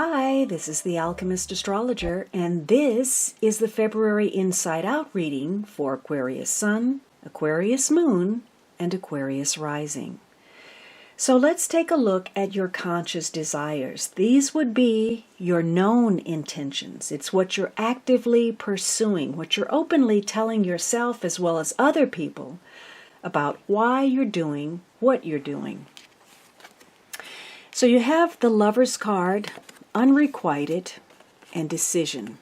Hi, this is the Alchemist Astrologer, and this is the February Inside Out reading for Aquarius Sun, Aquarius Moon, and Aquarius Rising. So let's take a look at your conscious desires. These would be your known intentions. It's what you're actively pursuing, what you're openly telling yourself as well as other people about why you're doing what you're doing. So you have the Lover's card, Unrequited, and Decision.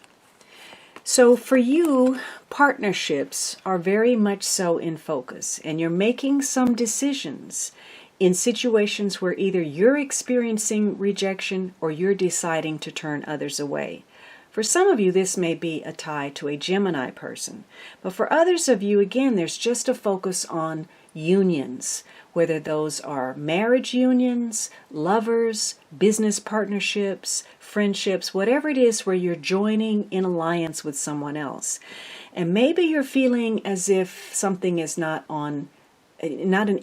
So for you, partnerships are very much so in focus, and you're making some decisions in situations where either you're experiencing rejection or you're deciding to turn others away. For some of you, this may be a tie to a Gemini person, but for others of you, again, there's just a focus on unions, whether those are marriage unions, lovers, business partnerships, friendships, whatever it is where you're joining in alliance with someone else. And maybe you're feeling as if something is not an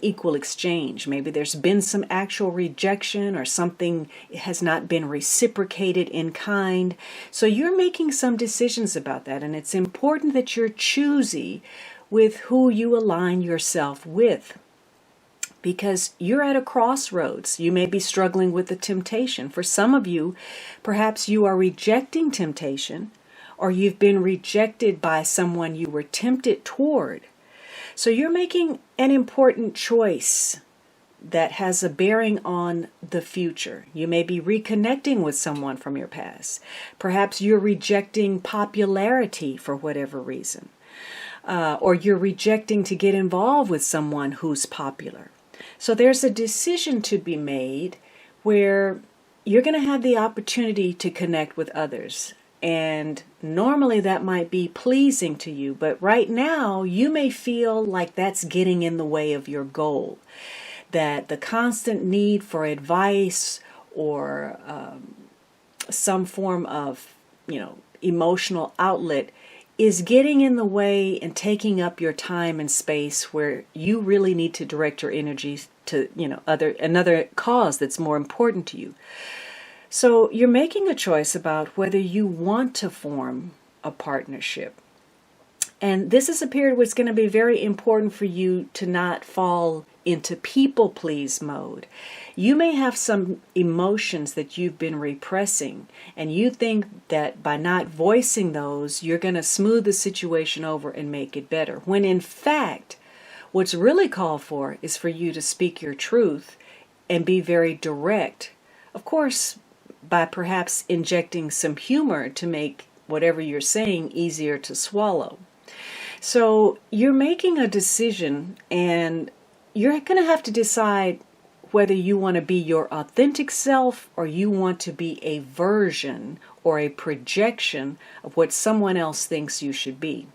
equal exchange. Maybe there's been some actual rejection or something has not been reciprocated in kind. So you're making some decisions about that, and it's important that you're choosy with who you align yourself with, because you're at a crossroads. You may be struggling with the temptation. For some of you, perhaps you are rejecting temptation, or you've been rejected by someone you were tempted toward. So you're making an important choice that has a bearing on the future. You may be reconnecting with someone from your past. Perhaps you're rejecting popularity for whatever reason. Or you're rejecting to get involved with someone who's popular. So there's a decision to be made where you're going to have the opportunity to connect with others. And normally that might be pleasing to you, but right now you may feel like that's getting in the way of your goal. That the constant need for advice or some form of, emotional outlet is getting in the way and taking up your time and space where you really need to direct your energies to, another cause that's more important to you. So you're making a choice about whether you want to form a partnership. And this is a period where it's going to be very important for you to not fall into people please mode. You may have some emotions that you've been repressing, and you think that by not voicing those, you're going to smooth the situation over and make it better. When in fact, what's really called for is for you to speak your truth and be very direct. Of course, by perhaps injecting some humor to make whatever you're saying easier to swallow. So you're making a decision, and you're going to have to decide whether you want to be your authentic self or you want to be a version or a projection of what someone else thinks you should be.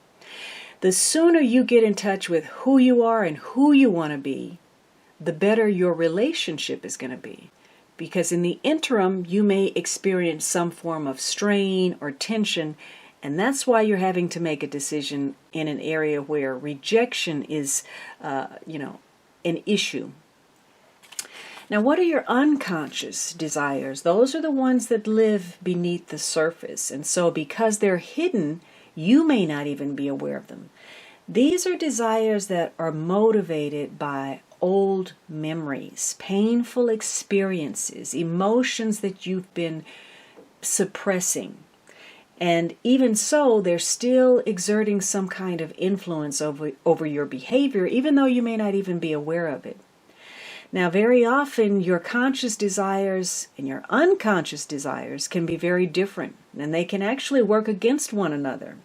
The sooner you get in touch with who you are and who you want to be, the better your relationship is going to be. Because in the interim, you may experience some form of strain or tension, and that's why you're having to make a decision in an area where rejection is, an issue. Now, what are your unconscious desires? Those are the ones that live beneath the surface, and so because they're hidden, you may not even be aware of them. These are desires that are motivated by old memories, painful experiences, emotions that you've been suppressing. And even so, they're still exerting some kind of influence over your behavior, even though you may not even be aware of it. Now, very often, your conscious desires and your unconscious desires can be very different, and they can actually work against one another.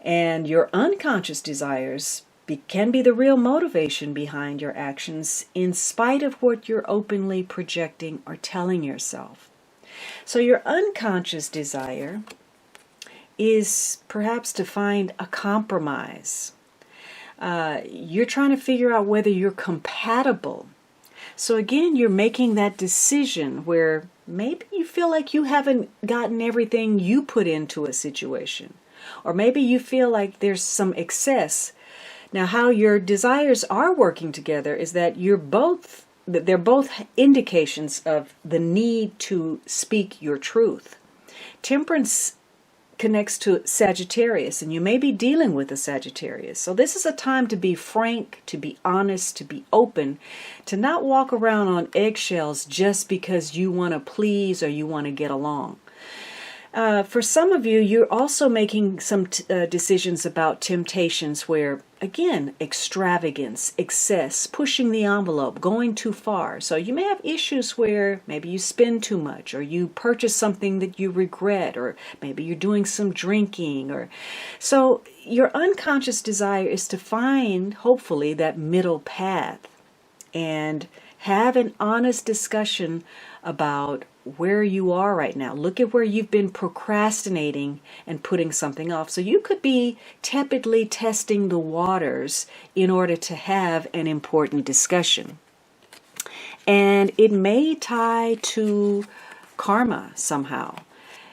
And your unconscious desires can be the real motivation behind your actions, in spite of what you're openly projecting or telling yourself. So your unconscious desire is perhaps to find a compromise. You're trying to figure out whether you're compatible. So again, you're making that decision where maybe you feel like you haven't gotten everything you put into a situation. Or maybe you feel like there's some excess. Now, how your desires are working together is that you're both they're both indications of the need to speak your truth. Temperance connects to Sagittarius, and you may be dealing with a Sagittarius. So this is a time to be frank, to be honest, to be open, to not walk around on eggshells just because you want to please or you want to get along. For some of you, you're also making some decisions about temptations where, again, extravagance, excess, pushing the envelope, going too far. So you may have issues where maybe you spend too much, or you purchase something that you regret, or maybe you're doing some drinking. So your unconscious desire is to find, hopefully, that middle path and have an honest discussion about where you are right now. Look at where you've been procrastinating and putting something off. So you could be tepidly testing the waters in order to have an important discussion. And it may tie to karma somehow.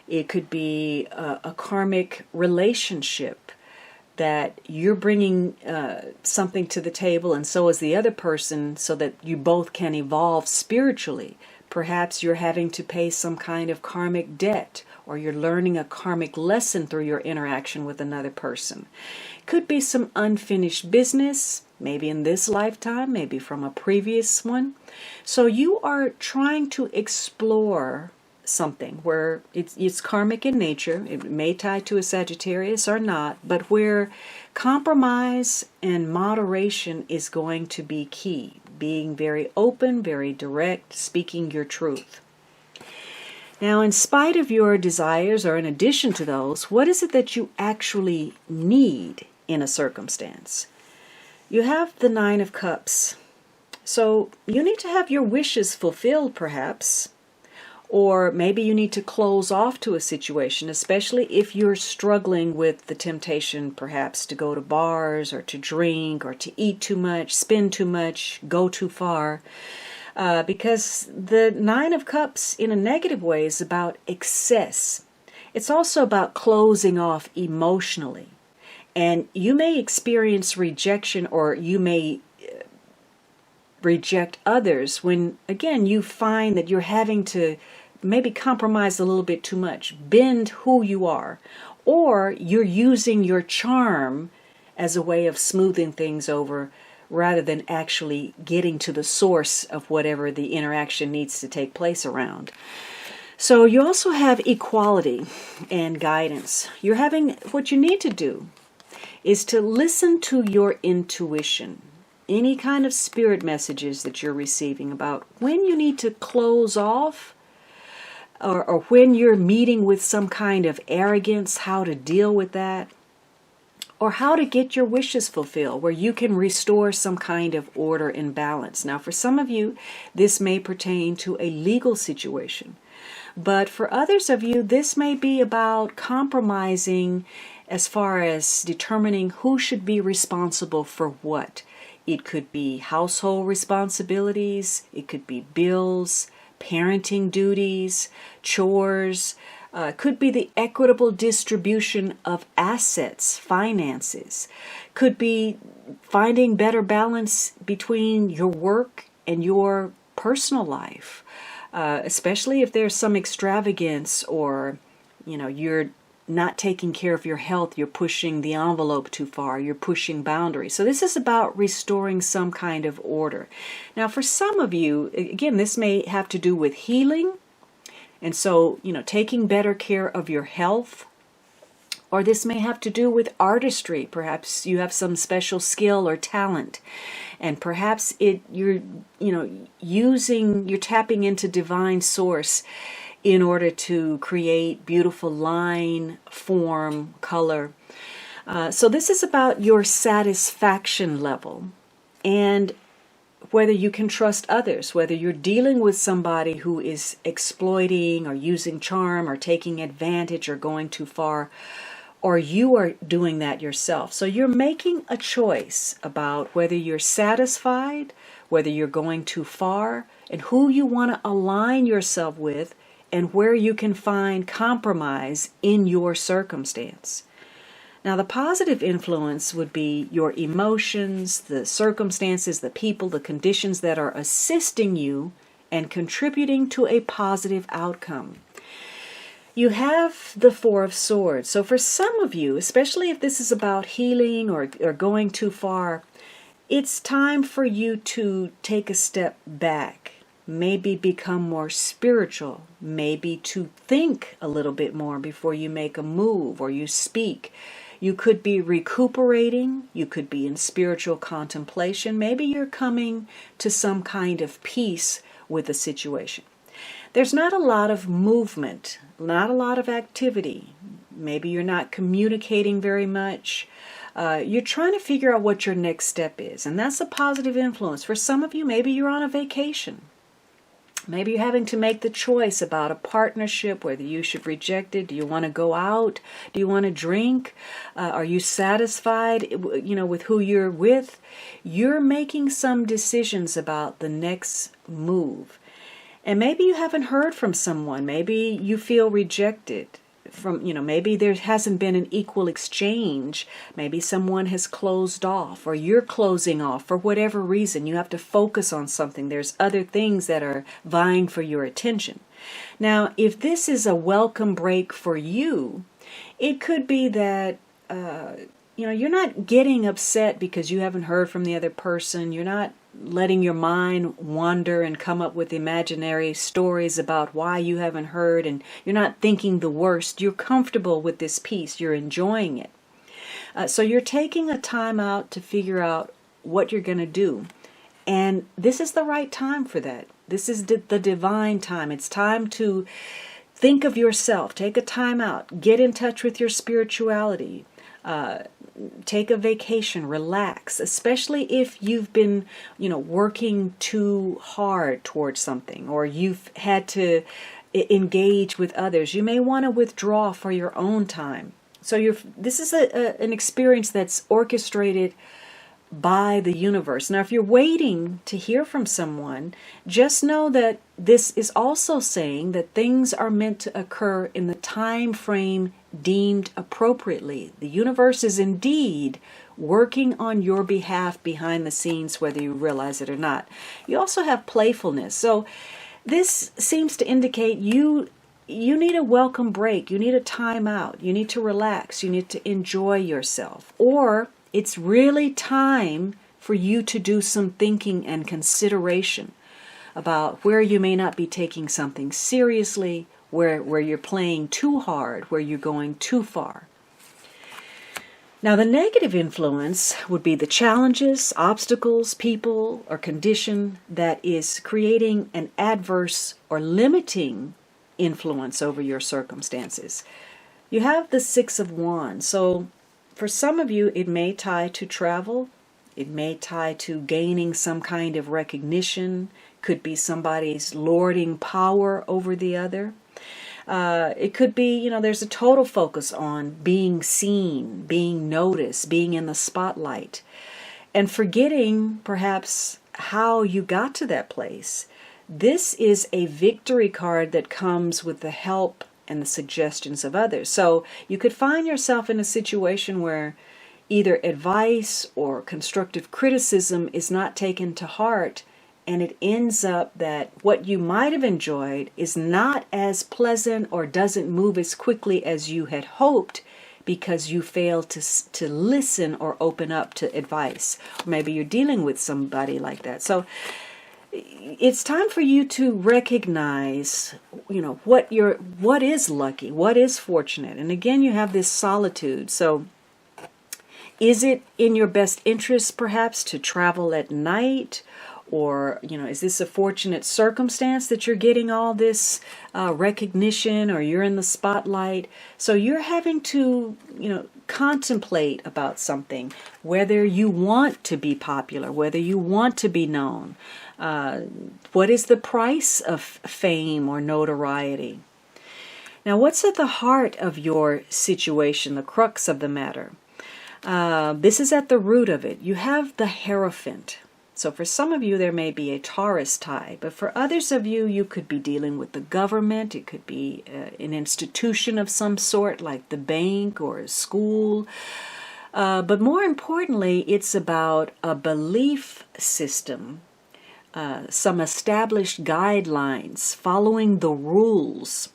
It could be a karmic relationship that you're bringing something to the table, and so is the other person, so that you both can evolve spiritually. Perhaps you're having to pay some kind of karmic debt, or you're learning a karmic lesson through your interaction with another person. Could be some unfinished business, maybe in this lifetime, maybe from a previous one. So you are trying to explore something where it's karmic in nature. It may tie to a Sagittarius or not, but where compromise and moderation is going to be key. Being very open, very direct, speaking your truth. Now, in spite of your desires, or in addition to those, what is it that you actually need in a circumstance? You have the Nine of Cups. So you need to have your wishes fulfilled, perhaps. Or maybe you need to close off to a situation, especially if you're struggling with the temptation, perhaps, to go to bars or to drink or to eat too much, spend too much, go too far. Because the Nine of Cups in a negative way is about excess. It's also about closing off emotionally. And you may experience rejection, or you may reject others when, again, you find that you're having to maybe compromise a little bit too much, bend who you are, or you're using your charm as a way of smoothing things over rather than actually getting to the source of whatever the interaction needs to take place around. So you also have equality and guidance. You're having, what you need to do is to listen to your intuition. Any kind of spirit messages that you're receiving about when you need to close off, or when you're meeting with some kind of arrogance, how to deal with that, or how to get your wishes fulfilled, where you can restore some kind of order and balance. Now, for some of you, this may pertain to a legal situation, but for others of you, this may be about compromising as far as determining who should be responsible for what. It could be household responsibilities, it could be bills, parenting duties, chores, could be the equitable distribution of assets, finances, could be finding better balance between your work and your personal life, especially if there's some extravagance, or you're not taking care of your health, you're pushing the envelope too far, you're pushing boundaries. So this is about restoring some kind of order. Now, for some of you, again, this may have to do with healing, and so, taking better care of your health, or this may have to do with artistry. Perhaps you have some special skill or talent, and perhaps you're tapping into divine source in order to create beautiful line, form, color. So this is about your satisfaction level, and whether you can trust others, whether you're dealing with somebody who is exploiting or using charm or taking advantage or going too far, or you are doing that yourself. So you're making a choice about whether you're satisfied, whether you're going too far, and who you want to align yourself with, and where you can find compromise in your circumstance. Now, the positive influence would be your emotions, the circumstances, the people, the conditions that are assisting you and contributing to a positive outcome. You have the Four of Swords. So for some of you, especially if this is about healing or going too far, it's time for you to take a step back, maybe become more spiritual, maybe to think a little bit more before you make a move or you speak. You could be recuperating, you could be in spiritual contemplation, maybe you're coming to some kind of peace with a situation. There's not a lot of movement, not a lot of activity. Maybe you're not communicating very much. You're trying to figure out what your next step is, and that's a positive influence. For some of you, maybe you're on a vacation. Maybe you're having to make the choice about a partnership, whether you should reject it. Do you want to go out? Do you want to drink? Are you satisfied, with who you're with? You're making some decisions about the next move. And maybe you haven't heard from someone. Maybe you feel rejected from, maybe there hasn't been an equal exchange. Maybe someone has closed off or you're closing off for whatever reason. You have to focus on something. There's other things that are vying for your attention. Now, if this is a welcome break for you, it could be that, you're not getting upset because you haven't heard from the other person. You're not letting your mind wander and come up with imaginary stories about why you haven't heard, and you're not thinking the worst. You're comfortable with this peace. You're enjoying it. So you're taking a time out to figure out what you're going to do. And this is the right time for that. This is the divine time. It's time to think of yourself. Take a time out. Get in touch with your spirituality. Take a vacation, relax, especially if you've been, working too hard towards something, or you've had to engage with others. You may want to withdraw for your own time. So this is an experience that's orchestrated by the universe. Now, if you're waiting to hear from someone, just know that this is also saying that things are meant to occur in the time frame deemed appropriately. The universe is indeed working on your behalf behind the scenes, whether you realize it or not. You also have playfulness. So this seems to indicate you need a welcome break. You need a time out. You need to relax. You need to enjoy yourself. Or it's really time for you to do some thinking and consideration about where you may not be taking something seriously, where you're playing too hard, where you're going too far. Now, the negative influence would be the challenges, obstacles, people, or condition that is creating an adverse or limiting influence over your circumstances. You have the Six of Wands. So for some of you, it may tie to travel. It may tie to gaining some kind of recognition. Could be somebody's lording power over the other. It could be, there's a total focus on being seen, being noticed, being in the spotlight, and forgetting perhaps how you got to that place. This is a victory card that comes with the help and the suggestions of others. So you could find yourself in a situation where either advice or constructive criticism is not taken to heart, and it ends up that what you might have enjoyed is not as pleasant or doesn't move as quickly as you had hoped because you failed to listen or open up to advice. Or maybe you're dealing with somebody like that. So it's time for you to recognize, what is lucky, what is fortunate. And again, you have this solitude. So is it in your best interest perhaps to travel at night? Or, is this a fortunate circumstance that you're getting all this recognition, or you're in the spotlight? So you're having to, contemplate about something, whether you want to be popular, whether you want to be known. What is the price of fame or notoriety? Now, what's at the heart of your situation, the crux of the matter? This is at the root of it. You have the Hierophant. So for some of you, there may be a Taurus tie, but for others of you, you could be dealing with the government. It could be an institution of some sort, like the bank or a school. But more importantly, it's about a belief system, some established guidelines, following the rules.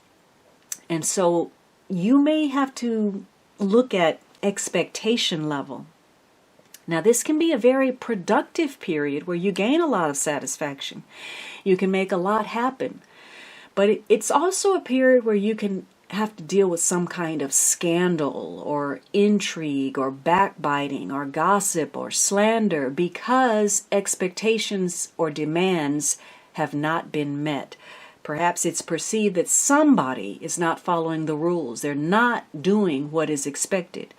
And so you may have to look at expectation level. Now, this can be a very productive period where you gain a lot of satisfaction. You can make a lot happen. But it's also a period where you can have to deal with some kind of scandal or intrigue or backbiting or gossip or slander because expectations or demands have not been met. Perhaps it's perceived that somebody is not following the rules. They're not doing what is expected.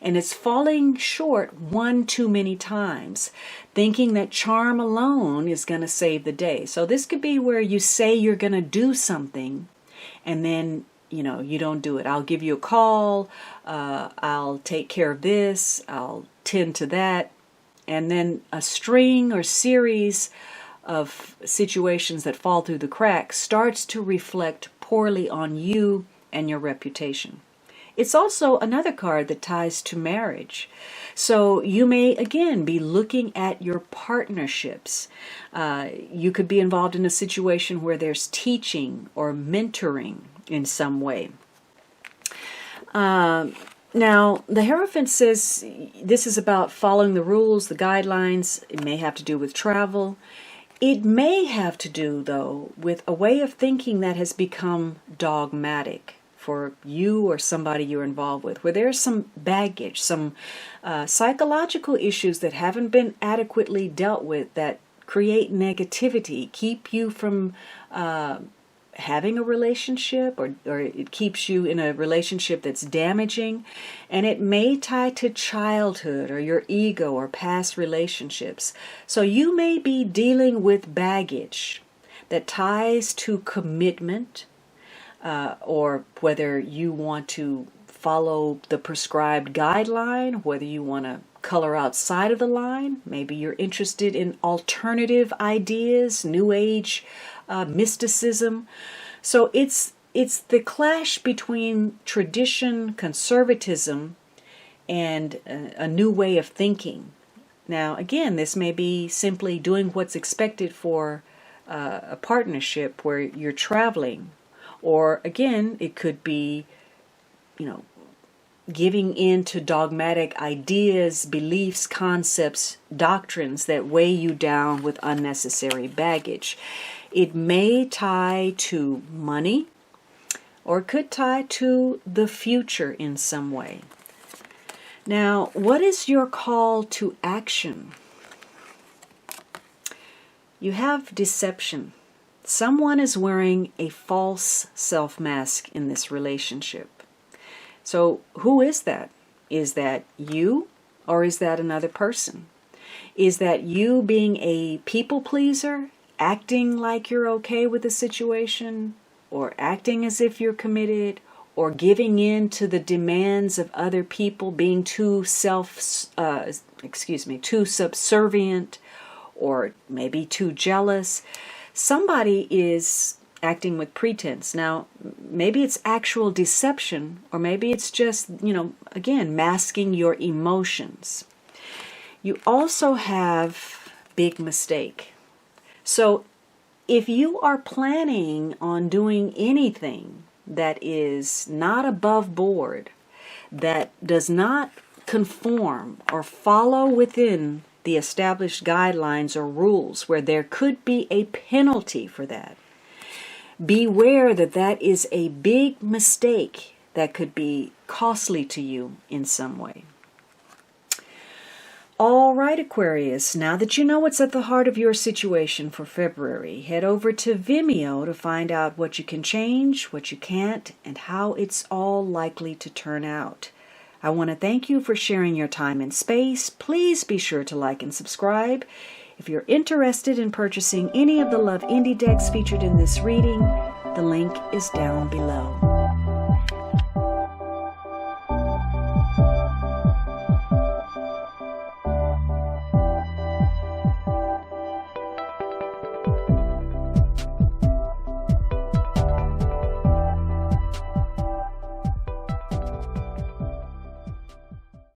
And it's falling short one too many times, thinking that charm alone is going to save the day. So this could be where you say you're going to do something and then, you don't do it. I'll give you a call. I'll take care of this. I'll tend to that. And then a string or series of situations that fall through the cracks starts to reflect poorly on you and your reputation. It's also another card that ties to marriage. So you may, again, be looking at your partnerships. You could be involved in a situation where there's teaching or mentoring in some way. Now, the Hierophant says this is about following the rules, the guidelines. It may have to do with travel. It may have to do, though, with a way of thinking that has become dogmatic for you or somebody you're involved with, where there's some baggage, some psychological issues that haven't been adequately dealt with that create negativity, keep you from having a relationship, or it keeps you in a relationship that's damaging. And it may tie to childhood or your ego or past relationships. So you may be dealing with baggage that ties to commitment, or whether you want to follow the prescribed guideline, whether you want to color outside of the line. Maybe you're interested in alternative ideas, New Age mysticism. So it's the clash between tradition, conservatism, and a new way of thinking. Now, again, this may be simply doing what's expected for a partnership where you're traveling. Or, again, it could be, giving in to dogmatic ideas, beliefs, concepts, doctrines that weigh you down with unnecessary baggage. It may tie to money, or it could tie to the future in some way. Now, what is your call to action? You have deception. Someone is wearing a false self-mask in this relationship. So who is that? Is that you, or is that another person? Is that you being a people pleaser, acting like you're okay with the situation, or acting as if you're committed, or giving in to the demands of other people, being too too subservient, or maybe too jealous? Somebody is acting with pretense. Now, maybe it's actual deception, or maybe it's just, again, masking your emotions. You also have big mistake. So if you are planning on doing anything that is not above board, that does not conform or follow within the established guidelines or rules, where there could be a penalty for that, beware that that is a big mistake that could be costly to you in some way. All right, Aquarius, now that you know what's at the heart of your situation for February, head over to Vimeo to find out what you can change, what you can't, and how it's all likely to turn out. I want to thank you for sharing your time and space. Please be sure to like and subscribe. If you're interested in purchasing any of the Love Indie decks featured in this reading, the link is down below.